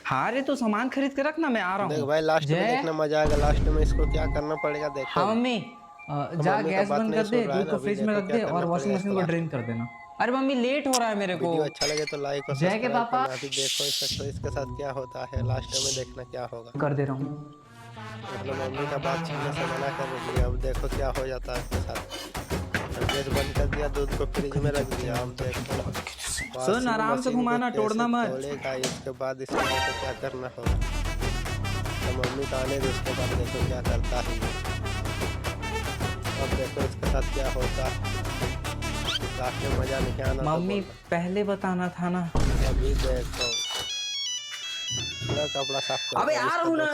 हाँ रे, तो सामान खरीद के रख ना, मैं आ रहा देख हूँ। भाई, लास्ट में जय। देखना मजा आएगा। लास्ट में इसको क्या करना पड़ेगा देखो हाँ अभी। मम्मी, तो जा मम्मी का गैस बात बंद नहीं कर दे, सुन रहा है दूध ना, को अभी फ्रिज में देखो रख क्या दे करना और वॉशिंग पड़ेगा मशीन इसको को लास्ट ड्रेन में। कर देना। अरे मम्मी, लेट हो रहा है मेरे को। वीडियो अच्छा लगे तो लाइक और जय के सब्सक्राइब पापा। करना। अभी देखो इसके साथ क्या होता है, लास्ट में देखना क्या होगा। कर दे रहा हूँ। मतलब मम्मी का बात सुनने से मना कर रही है, अब देखो क्या हो जाता है इसके साथ। गैस बंद कर दिया, दूध को फ्रिज में रख दिया। अब देखो सुन, वॉशिंग आराम से मशीन को घुमाना, कैसे तोड़ना मत। तोड़ेगा, इसके बाद इसको देखो क्या करना होगा। तो मम्मी का आने दो, उसके बाद देखो क्या करता है ये। अब देखो इसके साथ क्या होता है, लास्ट में मजा नहीं आना तो मम्मी, बोलना। पहले बताना था ना। अभी देखो पूरा कपड़ा साफ कर अबे रहा है, अब आ रहा इसका हूँ ना। दोस्त